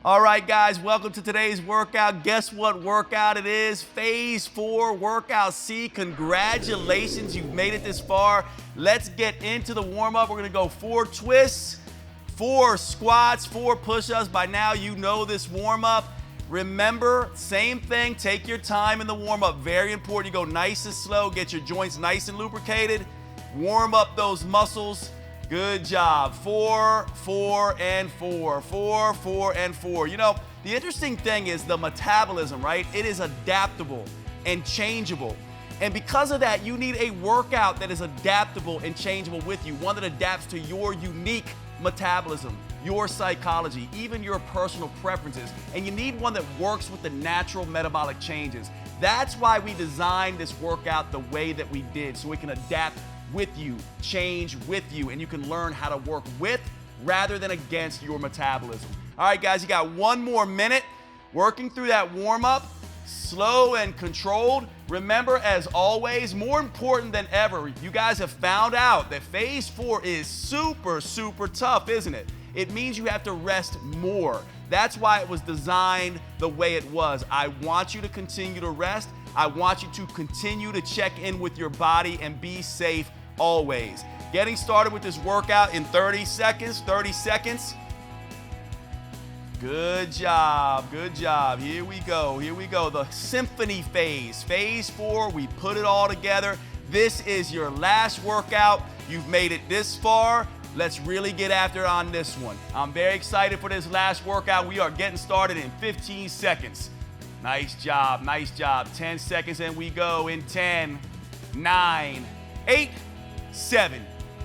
All right, guys, welcome to today's workout. Guess what workout it is? Phase 4, Workout C. Congratulations, you've made it this far. Let's get into the warm-up. We're gonna go 4 twists, 4 squats, 4 push-ups. By now, you know this warm-up. Remember, same thing, take your time in the warm-up. Very important, you go nice and slow, get your joints nice and lubricated. Warm up those muscles. Good job. 4, 4, and 4. 4, 4, and 4. You know, the interesting thing is the metabolism, right? It is adaptable and changeable. And because of that, you need a workout that is adaptable and changeable with you, one that adapts to your unique metabolism, your psychology, even your personal preferences. And you need one that works with the natural metabolic changes. That's why we designed this workout the way that we did, so it can adapt with you, change with you, and you can learn how to work with rather than against your metabolism. All right, guys, you got 1 more minute working through that warm-up, slow and controlled. Remember, as always, more important than ever, you guys have found out that phase 4 is super, super tough, isn't it? It means you have to rest more. That's why it was designed the way it was. I want you to continue to rest. I want you to continue to check in with your body and be safe always. Getting started with this workout in 30 seconds. 30 seconds. Good job, good job. Here we go, here we go. The symphony phase. Phase 4, we put it all together. This is your last workout. You've made it this far. Let's really get after it on this one. I'm very excited for this last workout. We are getting started in 15 seconds. Nice job, nice job. 10 seconds and we go in 10, 9, 8, 7,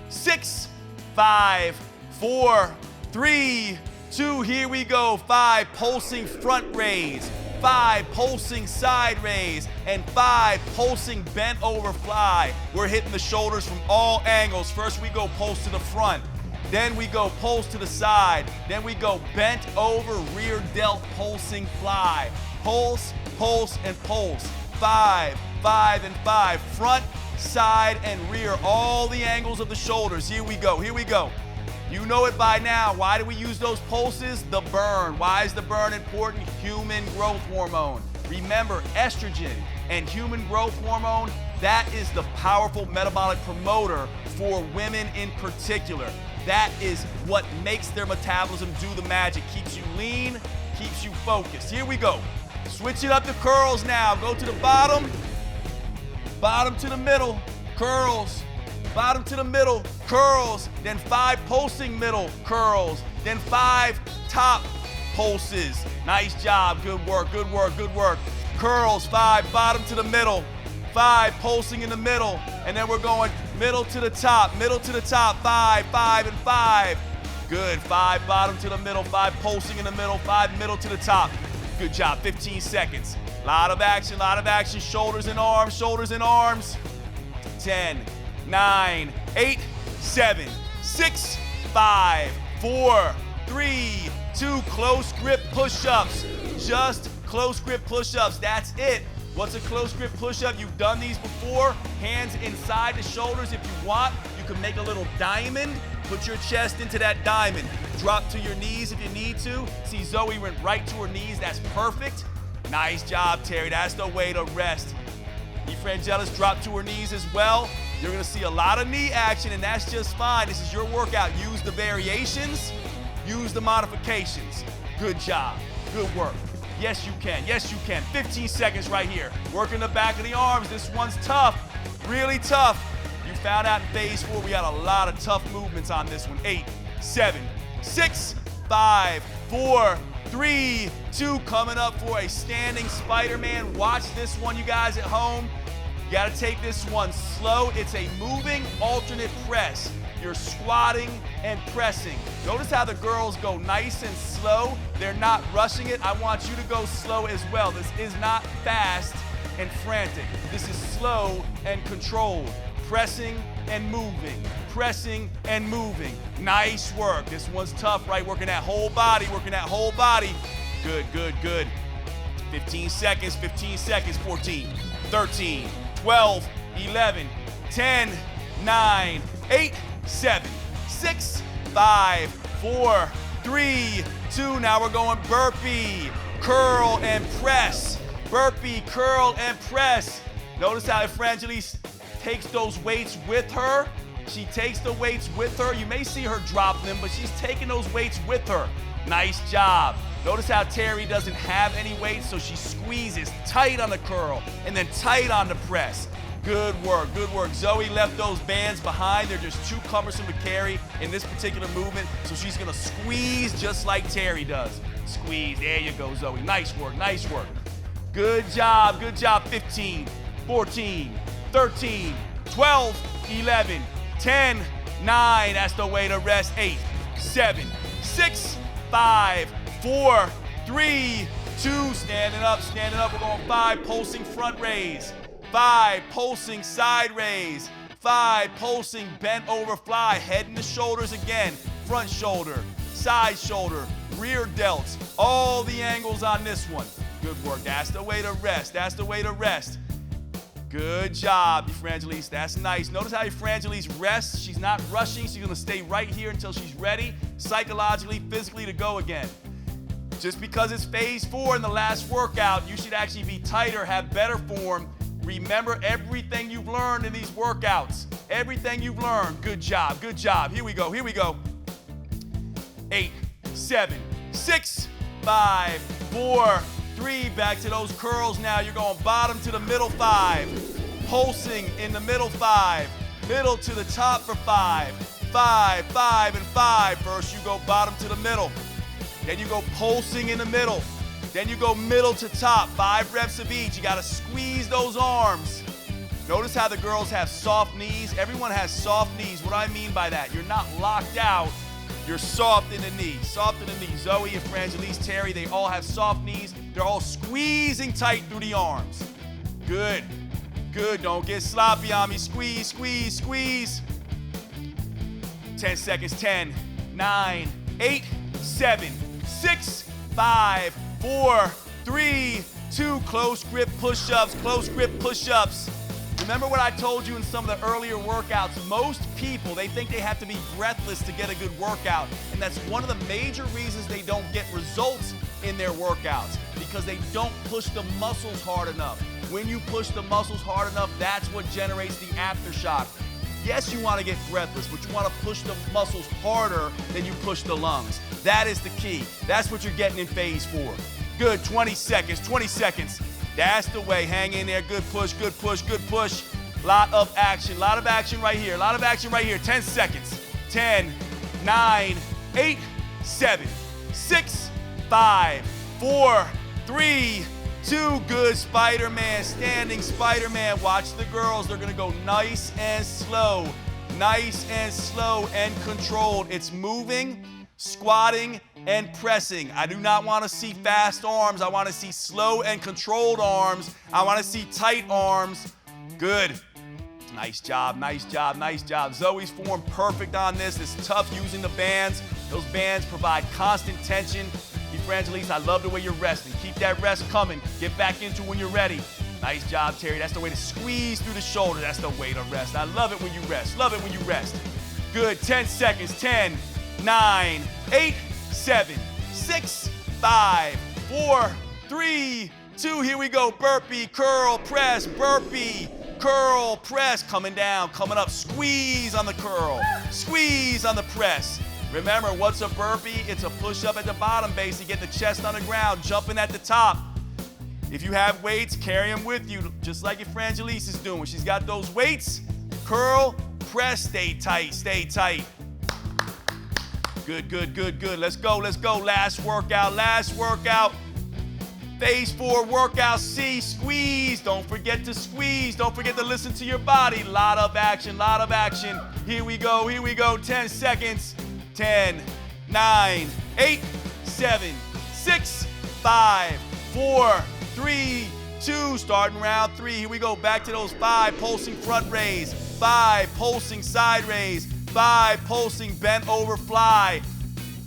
6, 5, 4, 3, 2, here we go. 5, pulsing front raise, 5, pulsing side raise, and 5, pulsing bent over fly. We're hitting the shoulders from all angles. First we go pulse to the front, then we go pulse to the side, then we go bent over rear delt pulsing fly. Pulse, pulse, and pulse. 5, 5, and 5. Front, side, and rear. All the angles of the shoulders. Here we go, here we go. You know it by now. Why do we use those pulses? The burn. Why is the burn important? Human growth hormone. Remember, estrogen and human growth hormone, that is the powerful metabolic promoter for women in particular. That is what makes their metabolism do the magic. Keeps you lean, keeps you focused. Here we go. Switch it up to curls now. Go to the bottom, bottom to the middle, curls, bottom to the middle, curls, then 5 pulsing middle, curls, then 5 top pulses. Nice job, good work, good work, good work. Curls, 5, bottom to the middle, 5 pulsing in the middle, and then we're going middle to the top, 5, 5, and 5. Good, 5 bottom to the middle, 5 pulsing in the middle, 5 middle to the top. Good job, 15 seconds. Lot of action, shoulders and arms, shoulders and arms. 10, 9, 8, 7, 6, 5, 4, 3, 2, close grip push-ups. Just close grip push-ups, that's it. What's a close grip push-up? You've done these before. Hands inside the shoulders if you want. You can make a little diamond. Put your chest into that diamond. Drop to your knees if you need to. See, Zoe went right to her knees. That's perfect. Nice job, Terry. That's the way to rest. Efrangelis dropped to her knees as well. You're going to see a lot of knee action, and that's just fine. This is your workout. Use the variations. Use the modifications. Good job. Good work. Yes, you can. Yes, you can. 15 seconds right here. Working the back of the arms. This one's tough. Really tough. You found out in phase 4 we had a lot of tough movements on this one. 8, 7, 6, 5, 4, 3, 2. Coming up for a standing Spider-Man. Watch this one, you guys at home. You gotta take this one slow. It's a moving alternate press. You're squatting and pressing. Notice how the girls go nice and slow. They're not rushing it. I want you to go slow as well. This is not fast and frantic. This is slow and controlled. Pressing and moving, pressing and moving. Nice work. This one's tough, right? Working that whole body, working that whole body. Good, good, good. 15 seconds, 14, 13, 12, 11, 10, 9, 8, 7, 6, 5, 4, 3, 2. Now we're going burpee, curl, and press. Burpee, curl, and press. Notice how Frangelis takes those weights with her. She takes the weights with her. You may see her drop them, but she's taking those weights with her. Nice job. Notice how Terry doesn't have any weights, so she squeezes tight on the curl and then tight on the press. Good work, good work. Zoe left those bands behind. They're just too cumbersome to carry in this particular movement, so she's gonna squeeze just like Terry does. Squeeze, there you go, Zoe. Nice work, nice work. Good job, 15, 14, 13, 12, 11, 10, 9, that's the way to rest. 8, 7, 6, 5, 4, 3, 2, standing up, we're going 5, pulsing front raise. 5, pulsing side raise. 5, pulsing bent over fly. Head and the shoulders again. Front shoulder, side shoulder, rear delts. All the angles on this one. Good work. That's the way to rest. That's the way to rest. Good job, Frangelis. That's nice. Notice how Frangelis rests. She's not rushing. She's going to stay right here until she's ready, psychologically, physically, to go again. Just because it's phase 4 in the last workout, you should actually be tighter, have better form. Remember everything you've learned in these workouts. Everything you've learned. Good job, good job. Here we go, here we go. 8, 7, 6, 5, 4, 3. Back to those curls now. You're going bottom to the middle 5. Pulsing in the middle 5. Middle to the top for 5. 5, 5, and 5. First you go bottom to the middle. Then you go pulsing in the middle. Then you go middle to top, 5 reps of each. You gotta squeeze those arms. Notice how the girls have soft knees. Everyone has soft knees. What do I mean by that? You're not locked out. You're soft in the knees. Soft in the knees. Zoe and Frangelis, Terry, they all have soft knees. They're all squeezing tight through the arms. Good. Good. Don't get sloppy on me. Squeeze, squeeze, squeeze. 10 seconds. 10, 9, 8, 7, 6, 5, 4, 3, 2, close grip push-ups, close grip push-ups. Remember what I told you in some of the earlier workouts, most people, they think they have to be breathless to get a good workout, and that's one of the major reasons they don't get results in their workouts, because they don't push the muscles hard enough. When you push the muscles hard enough, that's what generates the aftershock. Yes, you want to get breathless, but you want to push the muscles harder than you push the lungs. That is the key. That's what you're getting in phase 4. Good, 20 seconds, 20 seconds. That's the way, hang in there, good push, good push, good push. Lot of action right here, lot of action right here. 10 seconds, 10, 9, 8, 7, 6, 5, 4, 3, 2, good, Spider-Man, standing Spider-Man. Watch the girls, they're gonna go nice and slow and controlled. It's moving, squatting, and pressing. I do not want to see fast arms. I want to see slow and controlled arms. I want to see tight arms. Good. Nice job, nice job, nice job. Zoe's form perfect on this. It's tough using the bands. Those bands provide constant tension. Frangelis, I love the way you're resting. Keep that rest coming. Get back into it when you're ready. Nice job, Terry. That's the way to squeeze through the shoulder. That's the way to rest. I love it when you rest. Love it when you rest. Good. 10 seconds. 10, 9, 8, 7, 6, 5, 4, 3, 2. Here we go. Burpee, curl, press, burpee, curl, press. Coming down, coming up. Squeeze on the curl. Squeeze on the press. Remember, what's a burpee? It's a push-up at the bottom base to get the chest on the ground, jumping at the top. If you have weights, carry them with you, just like Frangelis is doing. She's got those weights. Curl, press, stay tight, stay tight. Good, good, good, good. Let's go, let's go. Last workout, last workout. Phase 4 workout C, squeeze. Don't forget to squeeze. Don't forget to listen to your body. Lot of action, lot of action. Here we go, here we go. 10 seconds. 10, 9, 8, 7, 6, 5, 4, 3, 2. Starting round 3. Here we go. Back to those 5 pulsing front raise. 5 pulsing side raise. 5 pulsing bent over fly.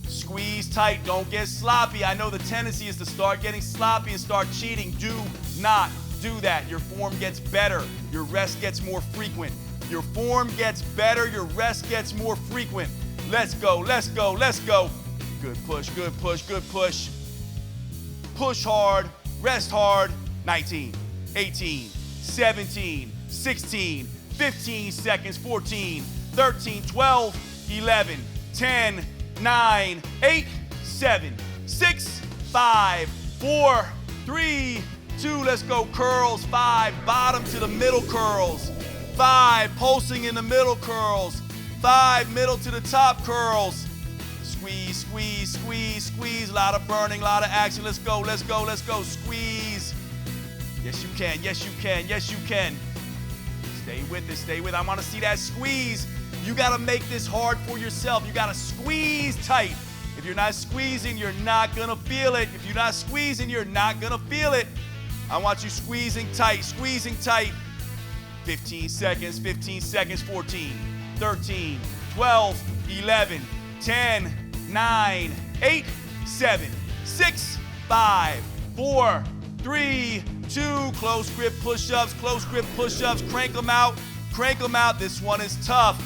Squeeze tight. Don't get sloppy. I know the tendency is to start getting sloppy and start cheating. Do not do that. Your form gets better. Your rest gets more frequent. Your form gets better. Your rest gets more frequent. Let's go, let's go, let's go. Good push, good push, good push. Push hard, rest hard. 19, 18, 17, 16, 15 seconds, 14, 13, 12, 11, 10, 9, 8, 7, 6, 5, 4, 3, 2, let's go, curls, 5, bottom to the middle curls, 5, pulsing in the middle curls, 5, middle to the top curls, squeeze, squeeze, squeeze, squeeze, a lot of burning, a lot of action, let's go, let's go, let's go, squeeze, yes you can, yes you can, yes you can, stay with it, stay with it, I want to see that squeeze, you got to make this hard for yourself, you got to squeeze tight. If you're not squeezing, you're not gonna feel it. If you're not squeezing, you're not gonna feel it. I want you squeezing tight, 15 seconds, 14, 13, 12, 11, 10, 9, 8, 7, 6, 5, 4, 3, 2, close grip push-ups, crank them out, this one is tough.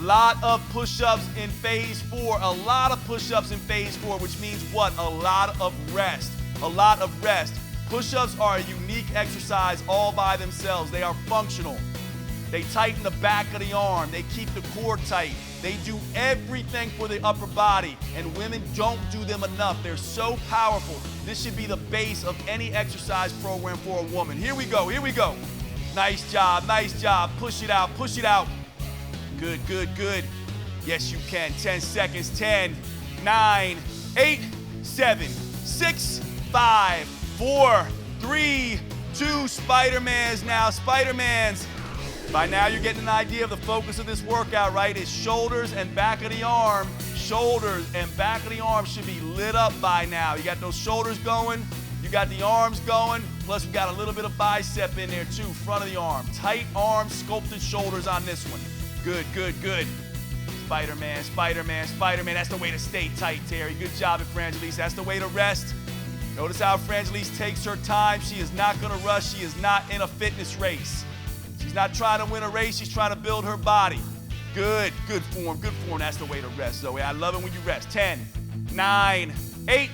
Lot of push-ups in phase 4, a lot of push-ups in phase 4, which means what? A lot of rest, Push-ups are a unique exercise all by themselves. They are functional. They tighten the back of the arm. They keep the core tight. They do everything for the upper body, and women don't do them enough. They're so powerful. This should be the base of any exercise program for a woman. Here we go, here we go. Nice job, push it out, Good, good, good. Yes, you can. 10 seconds. 10, 9, 8, 7, 6, 5, 4, 3, 2. Spider-Mans now. Spider-Mans. By now, you're getting an idea of the focus of this workout, right? It's shoulders and back of the arm. Shoulders and back of the arm should be lit up by now. You got those shoulders going. You got the arms going. Plus, we got a little bit of bicep in there, too. Front of the arm. Tight arms, sculpted shoulders on this one. Good, good, good. Spider-Man. That's the way to stay tight, Terry. Good job at Frangelise. That's the way to rest. Notice how Frangelise takes her time. She is not going to rush. She is not in a fitness race. She's not trying to win a race. She's trying to build her body. Good form. That's the way to rest, Zoe. I love it when you rest. 10, 9, 8,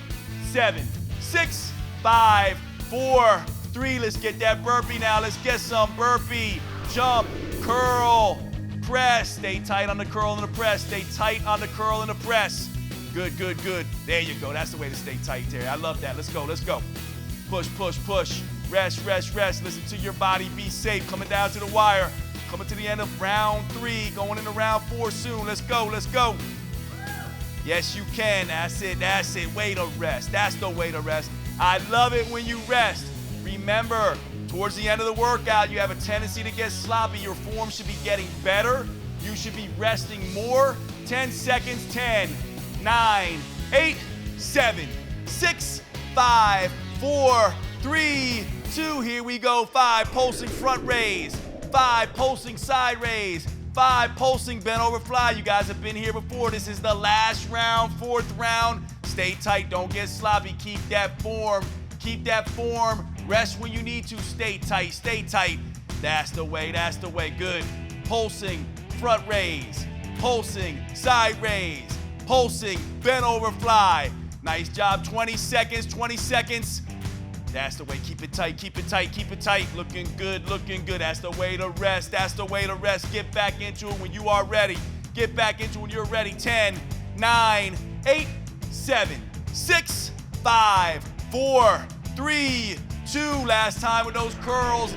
7, 6, 5, 4, 3. Let's get that burpee now. Let's get some burpee. Jump, curl, press. Stay tight on the curl and the press. Stay tight on the curl and the press. Good. There you go. That's the way to stay tight, Terry. I love that. Let's go. Push. Rest. Listen to your body. Be safe. Coming down to the wire. Coming to the end of round 3. Going into round 4 soon. Let's go. Yes, you can. That's it. Way to rest. That's the way to rest. I love it when you rest. Remember, towards the end of the workout, you have a tendency to get sloppy. Your form should be getting better. You should be resting more. 10 seconds. 10, 9, 8, 7, 6, 5, 4, 3, 2. Here we go. 5, pulsing front raise. 5, pulsing side raise. 5, pulsing bent over fly. You guys have been here before. This is the last round, 4th round. Stay tight. Don't get sloppy. Keep that form. Rest when you need to. Stay tight. That's the way. Good. Pulsing front raise. Pulsing side raise. Pulsing bent over fly. Nice job. 20 seconds. That's the way. Keep it tight. Looking good. That's the way to rest. Get back into it when you are ready. 10, 9, 8, 7, 6, 5, 4, 3, 2. Last time with those curls.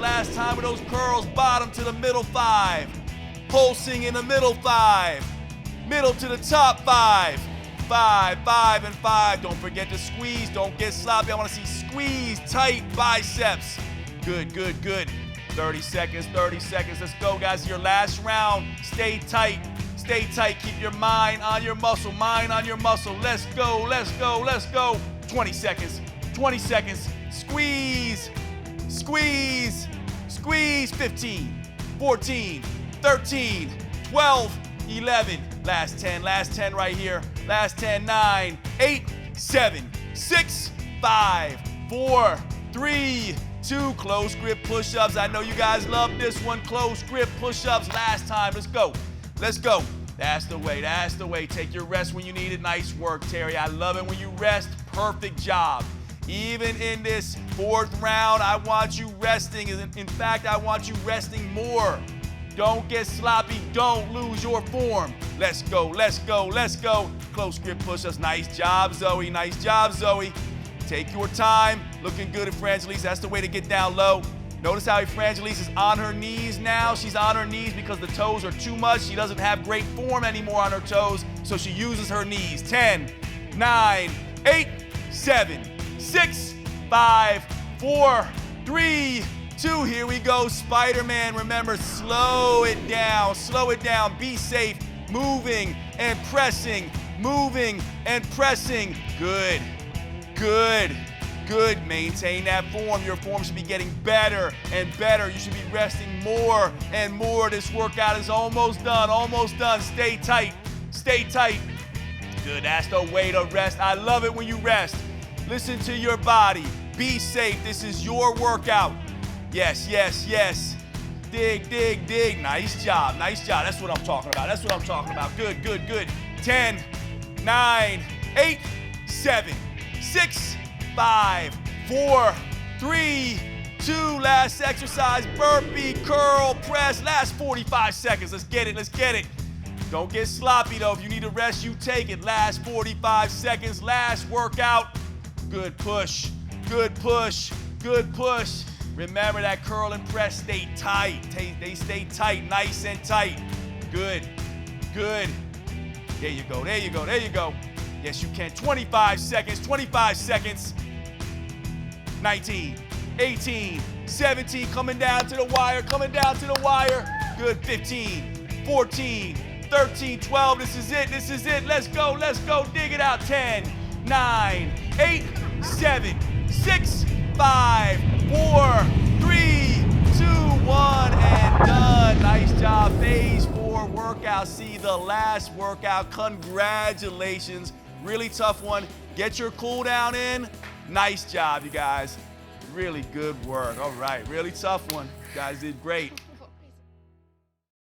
Bottom to the middle 5. Pulsing in the middle 5. Middle to the top 5. 5, 5. Don't forget to squeeze. Don't get sloppy. I want to see squeeze tight biceps. Good. 30 seconds. Let's go, guys. Your last round. Stay tight. Keep your mind on your muscle. Let's go. 20 seconds. Squeeze. 15, 14, 13, 12, 11. Last 10 right here. Last 10, 9, 8, 7, 6, 5, 4, 3, 2. Close grip push-ups. I know you guys love this one. Close grip push-ups. Last time. Let's go. That's the way, that's the way. Take your rest when you need it. Nice work, Terry. I love it when you rest. Perfect job. Even in this fourth round, I want you resting. In fact, I want you resting more. Don't get sloppy. Don't lose your form. Let's go, let's go, let's go. Close grip push-ups. Nice job, Zoe. Nice job, Zoe. Take your time. Looking good at Frangelise. That's the way to get down low. Notice how Frangelise is on her knees now. She's on her knees because the toes are too much. She doesn't have great form anymore on her toes, so she uses her knees. 10, 9, 8, 7, 6, 5, 4, 3, 2. Here we go, Spider-Man. Remember, slow it down, be safe, moving and pressing, moving and pressing. Good, good, good. Maintain that form. Your form should be getting better and better. You should be resting more and more. This workout is almost done, almost done. Stay tight, stay tight. Good, that's the way to rest. I love it when you rest. Listen to your body. Be safe. This is your workout. Yes, yes, yes. Dig, dig, dig. Nice job, nice job. That's what I'm talking about. That's what I'm talking about. Good, good, good. 10, 9, 8, 7, 6, 5, 4, 3, 2. Last exercise. Burpee, curl, press. Last 45 seconds. Let's get it, let's get it. Don't get sloppy though. If you need to rest, you take it. Last 45 seconds. Last workout. Good push, good push, good push. Remember that curl and press, stay tight. They stay tight, nice and tight. Good, good. There you go, there you go, there you go. Yes, you can. 25 seconds, 25 seconds. 19, 18, 17, coming down to the wire, coming down to the wire. Good, 15, 14, 13, 12. This is it, this is it. Let's go, dig it out. 10, 9, 8, 7, 6, 5, 4, 3, 2, 1, and done. Nice job. Phase 4 workout. See the last workout. Congratulations. Really tough one. Get your cool down in. Nice job, you guys. Really good work. All right, really tough one. You guys did great.